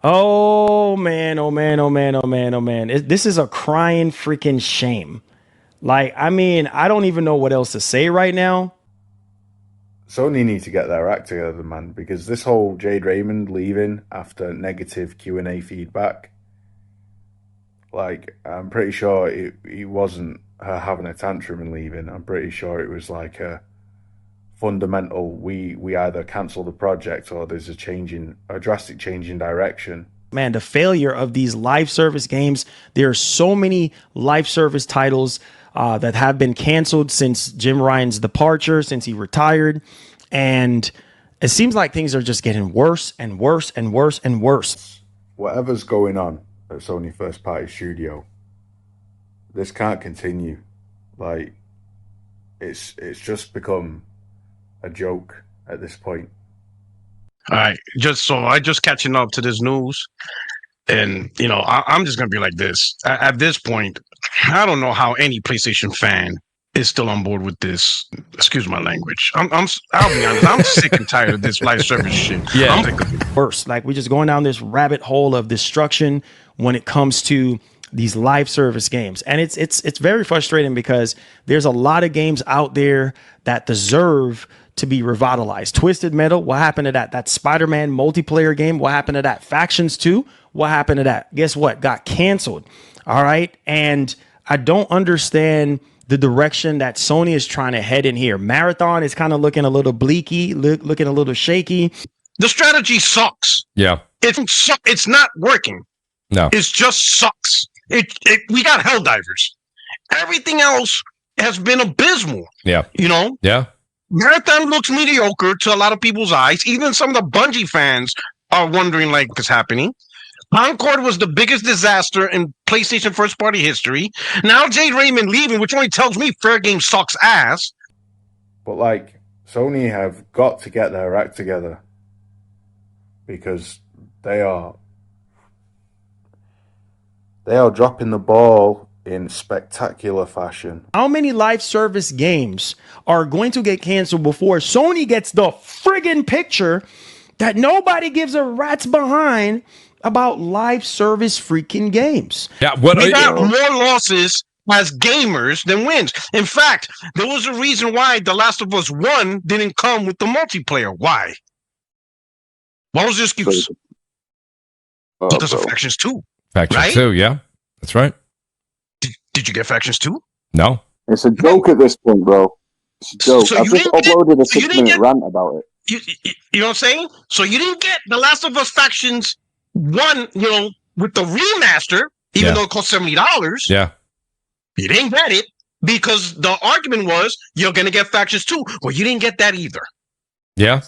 Oh man, oh man, oh man, oh man, oh man. This is a crying freaking shame. Like, I mean, I don't even know what else to say right now. Sony need to get their act together, man, because this whole Jade Raymond leaving after negative Q&A feedback, like, I'm pretty sure it wasn't her having a tantrum and leaving. I'm pretty sure it was like a fundamental, we either cancel the project or there's a drastic change in direction. Man, the failure of these live service games. There are so many live service titles that have been canceled since Jim Ryan's departure, since he retired. And it seems like things are just getting worse and worse and worse and worse. Whatever's going on at Sony First Party Studio, this can't continue. Like, it's just become a joke at this point. All right, I just catching up to this news, and I'm just gonna be like this. At this point, I don't know how any PlayStation fan is still on board with this. Excuse my language. I'll be honest. I'm sick and tired of this live service shit. Yeah, I'm sick of it. Worse. Like, we're just going down this rabbit hole of destruction when it comes to these live service games, and it's very frustrating because there's a lot of games out there that deserve to be revitalized. Twisted Metal, what happened to that? That Spider-Man multiplayer game, what happened to that? Factions 2, what happened to that? Guess what? Got canceled. All right. And I don't understand the direction that Sony is trying to head in here. Marathon is kind of looking a little bleaky, looking a little shaky. The strategy sucks. Yeah. It's not working. No. It just sucks. We got Helldivers. Everything else has been abysmal. Yeah. Yeah. Marathon looks mediocre to a lot of people's eyes. Even some of the Bungie fans are wondering, like, what's happening. Concord was the biggest disaster in PlayStation first party history. Now Jade Raymond leaving, which only tells me Fair Game sucks ass. But, like, Sony have got to get their act together because they are dropping the ball in spectacular fashion. How many live service games are going to get canceled before Sony gets the friggin' picture that nobody gives a rat's behind about live service freaking games? Yeah, we got more losses as gamers than wins. In fact, there was a reason why The Last of Us 1 didn't come with the multiplayer. Why? What was the excuse? Because of Factions 2. Factions 2, yeah. That's right. Did you get Factions 2? No. It's a joke at this point, bro. It's a joke. I've just uploaded a 6-minute rant about it. You know what I'm saying? So you didn't get The Last of Us Factions 1, with the remaster, even though it cost $70. Yeah. You didn't get it because the argument was you're going to get Factions 2. Well, you didn't get that either. Yeah.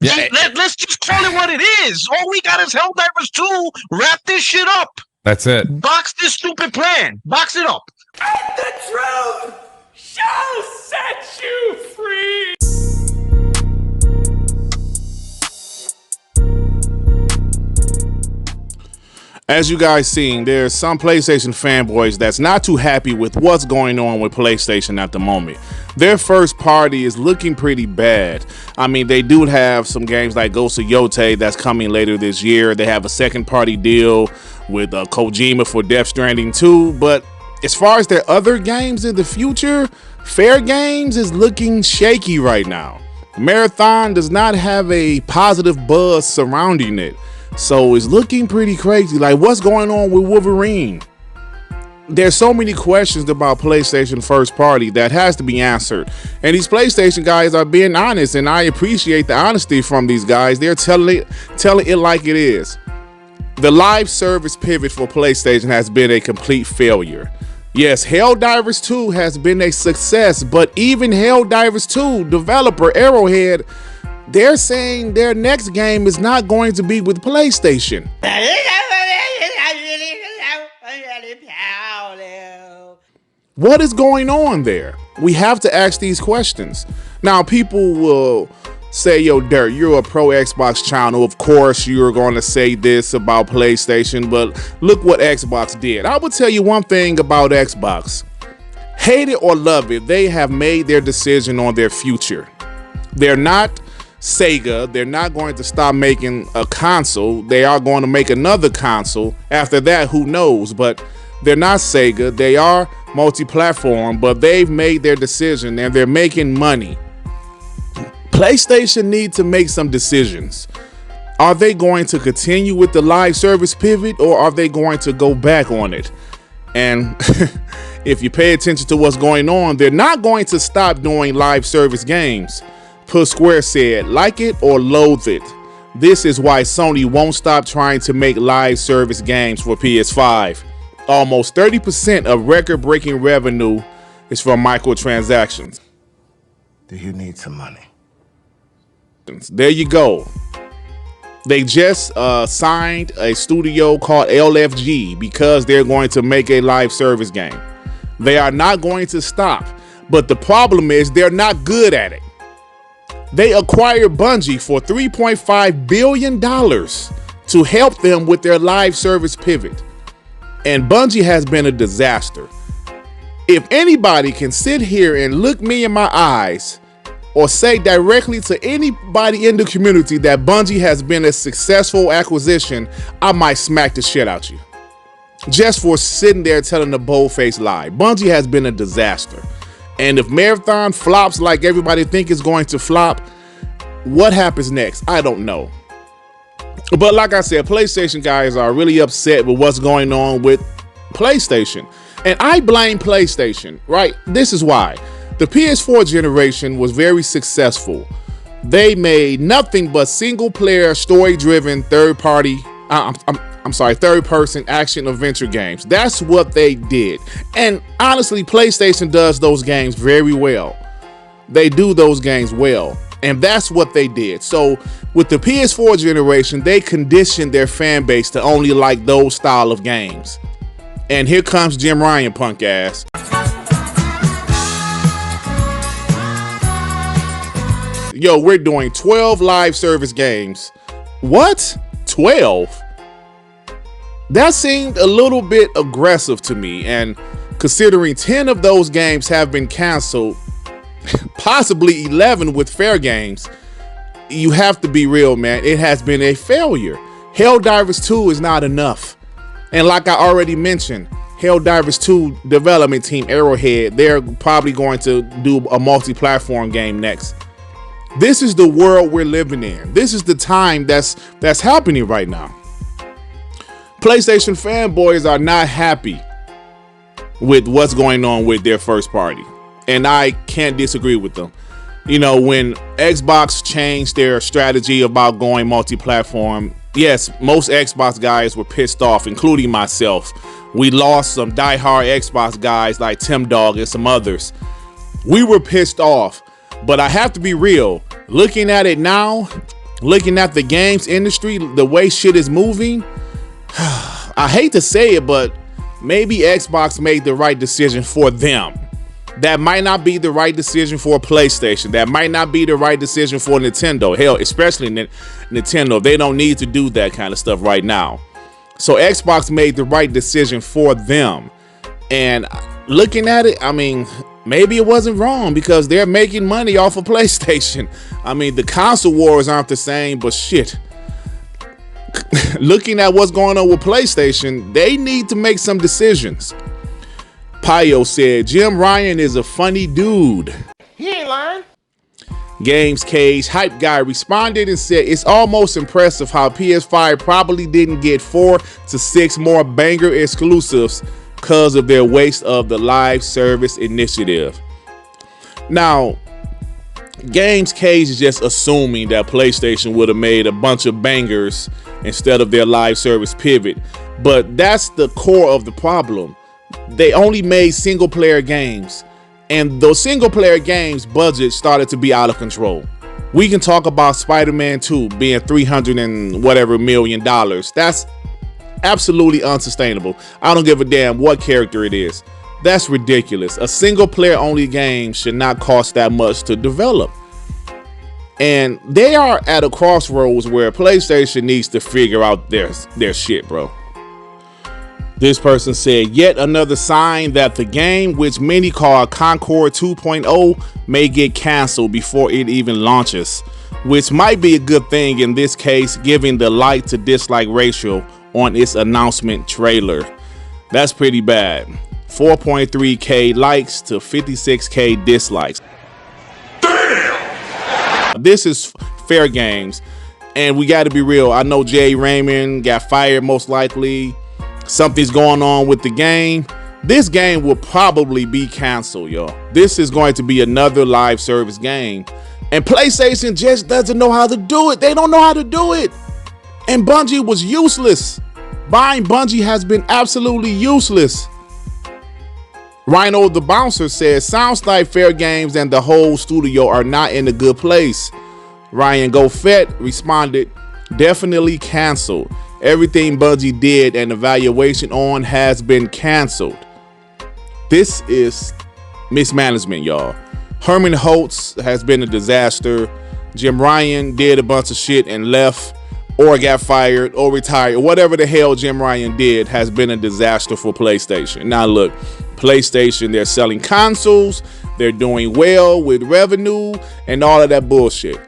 Yeah. Let's just call it what it is. All we got is Helldivers 2. Wrap this shit up. That's it. Box this stupid plan. Box it up. And the truth shall set you free. As you guys seen, there's some PlayStation fanboys that's not too happy with what's going on with PlayStation at the moment. Their first party is looking pretty bad. I mean, they do have some games like Ghost of Yotei that's coming later this year. They have a second party deal with Kojima for Death Stranding 2. But as far as their other games in the future, Fair Games is looking shaky right now. Marathon does not have a positive buzz surrounding it. So it's looking pretty crazy. Like, what's going on with Wolverine? There's so many questions about PlayStation first party that has to be answered. And these PlayStation guys are being honest, and I appreciate the honesty from these guys. They're telling it like it is. The live service pivot for PlayStation has been a complete failure. Yes, Helldivers 2 has been a success, but even Helldivers 2 developer Arrowhead, they're saying their next game is not going to be with PlayStation. What is going on there? We have to ask these questions. Now, people will say, yo, Dirt, you're a pro Xbox channel. Of course, you're going to say this about PlayStation, but look what Xbox did. I will tell you one thing about Xbox. Hate it or love it, they have made their decision on their future. They're not Sega. They're not going to stop making a console. They are going to make another console. After that, who knows? But they're not Sega. They are multi-platform, but they've made their decision and they're making money. PlayStation needs to make some decisions. Are they going to continue with the live service pivot, or are they going to go back on it? And if you pay attention to what's going on, they're not going to stop doing live service games. Puss Square said, like it or loathe it. This is why Sony won't stop trying to make live service games for PS5. Almost 30% of record-breaking revenue is from microtransactions. Do you need some money? There you go. They just signed a studio called LFG because they're going to make a live service game. They are not going to stop, but the problem is they're not good at it. They acquired Bungie for $3.5 billion to help them with their live service pivot. And Bungie has been a disaster. If anybody can sit here and look me in my eyes or say directly to anybody in the community that Bungie has been a successful acquisition, I might smack the shit out you. Just for sitting there telling a bold-faced lie. Bungie has been a disaster. And if Marathon flops like everybody think it's going to flop, what happens next? I don't know. But like I said, PlayStation guys are really upset with what's going on with PlayStation. And I blame PlayStation, right? This is why. The PS4 generation was very successful. They made nothing but single-player, story-driven, third-person action-adventure games. That's what they did. And honestly, PlayStation does those games very well. They do those games well. And that's what they did. So with the PS4 generation, they conditioned their fan base to only like those style of games. And here comes Jim Ryan, punk ass. Yo, we're doing 12 live service games. What? 12? That seemed a little bit aggressive to me. And considering 10 of those games have been canceled, possibly 11 with fair games, you have to be real, man. It has been a failure. Helldivers 2 is not enough. And like I already mentioned, Helldivers 2 development team Arrowhead, they're probably going to do a multi-platform game next. This is the world we're living in. This is the time that's happening right now. PlayStation fanboys are not happy with what's going on with their first party. And I can't disagree with them. You know, when Xbox changed their strategy about going multi-platform, yes, most Xbox guys were pissed off, including myself. We lost some diehard Xbox guys like Tim Dog and some others. We were pissed off. But I have to be real. Looking at it now, looking at the games industry, the way shit is moving, I hate to say it, but maybe Xbox made the right decision for them. That might not be the right decision for PlayStation. That might not be the right decision for Nintendo. Hell, especially Nintendo. They don't need to do that kind of stuff right now. So Xbox made the right decision for them. And looking at it, I mean, maybe it wasn't wrong because they're making money off of PlayStation. I mean, the console wars aren't the same, but shit. Looking at what's going on with PlayStation, they need to make some decisions. Pio said, Jim Ryan is a funny dude. He ain't lying. Games Cage Hype Guy responded and said, it's almost impressive how PS5 probably didn't get 4 to 6 more banger exclusives because of their waste of the live service initiative. Now, Games Cage is just assuming that PlayStation would have made a bunch of bangers instead of their live service pivot. But that's the core of the problem. They only made single player games, and those single player games budgets started to be out of control. We can talk about Spider-Man 2 being $300 and whatever million. That's absolutely unsustainable. I don't give a damn what character it is. That's ridiculous. A single player only game should not cost that much to develop. And they are at a crossroads where PlayStation needs to figure out their shit, bro. This person said, yet another sign that the game, which many call Concord 2.0, may get canceled before it even launches. which might be a good thing in this case, giving the like to dislike ratio on its announcement trailer. That's pretty bad. 4.3K likes to 56K dislikes. Damn! This is fair games, and we got to be real. I know Jay Raymond got fired most likely. Something's going on with the game. This game will probably be canceled, y'all. This is going to be another live service game. And PlayStation just doesn't know how to do it. They don't know how to do it. And Bungie was useless. Buying Bungie has been absolutely useless. Rhino the Bouncer says, sounds like Fair Games and the whole studio are not in a good place. Ryan Goffett responded, definitely canceled. Everything Bungie did and evaluation on has been canceled. This is mismanagement, y'all. Herman Holtz has been a disaster. Jim Ryan did a bunch of shit and left or got fired or retired. Whatever the hell Jim Ryan did has been a disaster for PlayStation. Now look, PlayStation, they're selling consoles. They're doing well with revenue and all of that bullshit.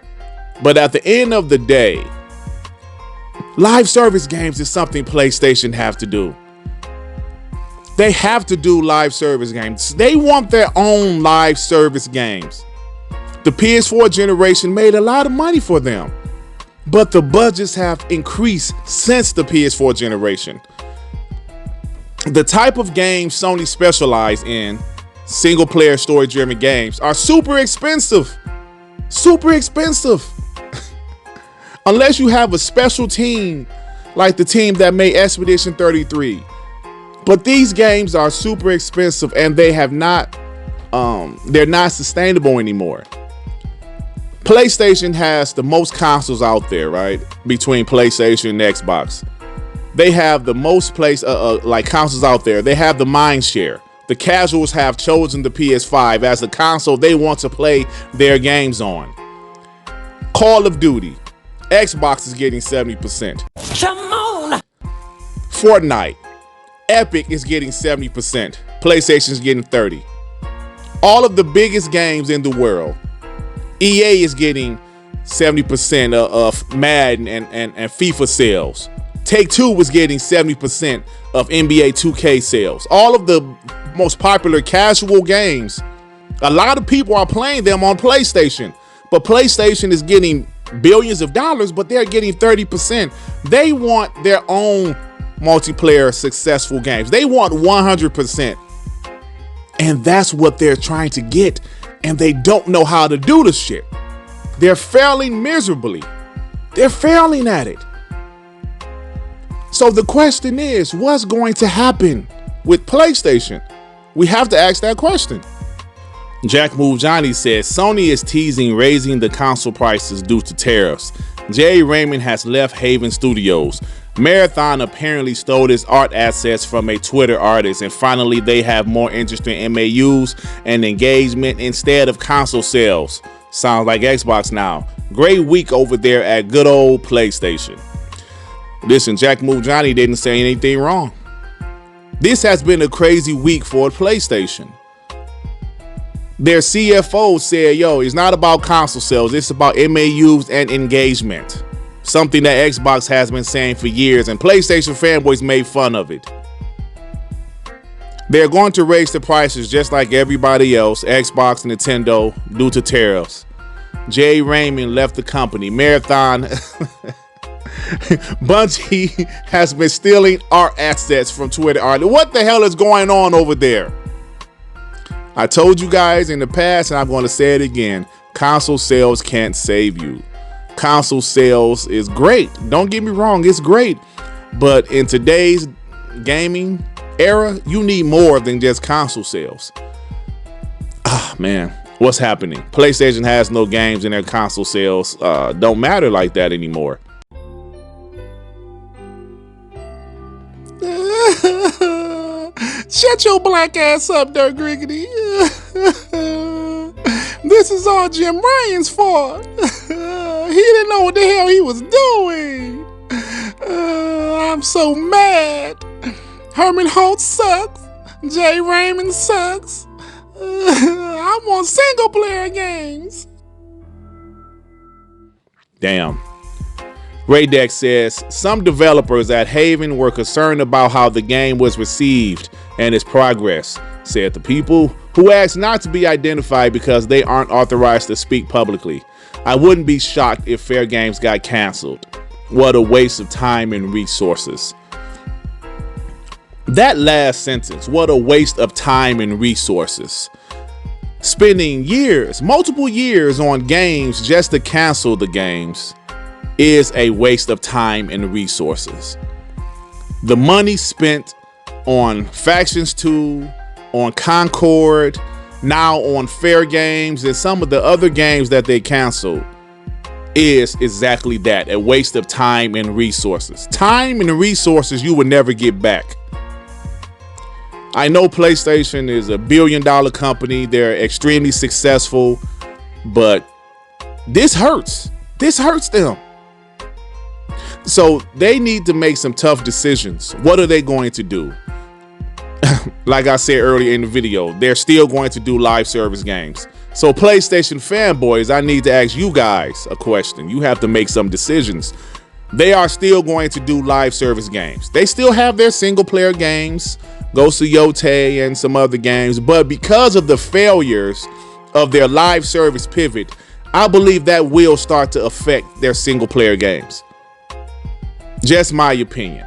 But at the end of the day, live service games is something PlayStation have to do. They have to do live service games. They want their own live service games. The PS4 generation made a lot of money for them, but the budgets have increased since the PS4 generation. The type of games Sony specialize in, single player story driven games, are super expensive. Super expensive. Unless you have a special team like the team that made Expedition 33. But these games are super expensive and they have not, they're not sustainable anymore. PlayStation has the most consoles out there, right? Between PlayStation and Xbox. They have the most consoles out there. They have the mind share. The casuals have chosen the PS5 as the console they want to play their games on. Call of Duty. Xbox is getting 70%. Come on! Fortnite. Epic is getting 70%. PlayStation is getting 30%. All of the biggest games in the world. EA is getting 70% of Madden and FIFA sales. Take-Two was getting 70% of NBA 2K sales. All of the most popular casual games, a lot of people are playing them on PlayStation. But PlayStation is getting billions of dollars, but they're getting 30%. They want their own multiplayer successful games. They want 100%. And that's what they're trying to get. And they don't know how to do the shit. They're failing miserably. They're failing at it. So the question is, what's going to happen with PlayStation? We have to ask that question. Jack Move Johnny says Sony is teasing raising the console prices due to tariffs. Jay Raymond has left Haven Studios. Marathon apparently stole his art assets from a Twitter artist, and finally they have more interest in MAUs and engagement instead of console sales. Sounds like Xbox now. Great week over there at good old PlayStation. Listen, Jack Move Johnny didn't say anything wrong. This has been a crazy week for PlayStation. Their CFO said, yo, it's not about console sales, it's about MAUs and engagement. Something that Xbox has been saying for years, and PlayStation fanboys made fun of it. They're going to raise the prices just like everybody else, Xbox and Nintendo, due to tariffs. Jay Raymond left the company. Marathon Bungie has been stealing art assets from Twitter art. What the hell is going on over there? I told you guys in the past, and I'm going to say it again, console sales can't save you. Console sales is great. Don't get me wrong, it's great. But in today's gaming era, you need more than just console sales. Ah, man, what's happening? PlayStation has no games in their console sales. Don't matter like that anymore. Shut your black ass up, Dirt Griggity. This is all Jim Ryan's fault. He didn't know what the hell he was doing. I'm so mad. Herman Holtz sucks. Jay Raymond sucks. I want single player games. Damn. Raydex says, some developers at Haven were concerned about how the game was received and its progress, said the people who asked not to be identified because they aren't authorized to speak publicly. I wouldn't be shocked if Fair Games got canceled. What a waste of time and resources. That last sentence, what a waste of time and resources. Spending years, multiple years on games just to cancel the games is a waste of time and resources. The money spent on Factions 2, on Concord, now on Fair Games, and some of the other games that they canceled is exactly that, a waste of time and resources. Time and resources you will never get back. I know PlayStation is a billion-dollar company. They're extremely successful, but this hurts. This hurts them. So they need to make some tough decisions. What are they going to do? Like I said earlier in the video, they're still going to do live service games. So PlayStation fanboys, I need to ask you guys a question. You have to make some decisions. They are still going to do live service games. They still have their single player games, Ghost of Yotei and some other games. But because of the failures of their live service pivot, I believe that will start to affect their single player games. Just my opinion.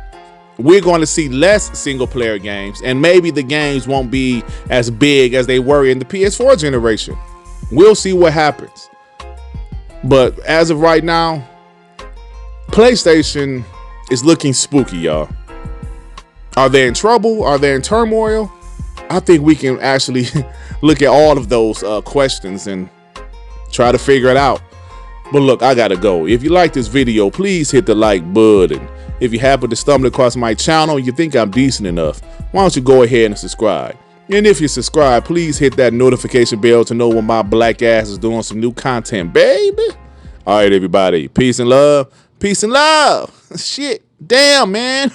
We're going to see less single player games, and maybe the games won't be as big as they were in the PS4 generation. We'll see what happens. But as of right now, PlayStation is looking spooky, y'all. Are they in trouble? Are they in turmoil? I think we can actually look at all of those questions and try to figure it out. But look, I gotta go. If you like this video, please hit the like button. If you happen to stumble across my channel and you think I'm decent enough, why don't you go ahead and subscribe? And if you subscribe, please hit that notification bell to know when my black ass is doing some new content, baby. All right, everybody. Peace and love. Peace and love. Shit. Damn, man.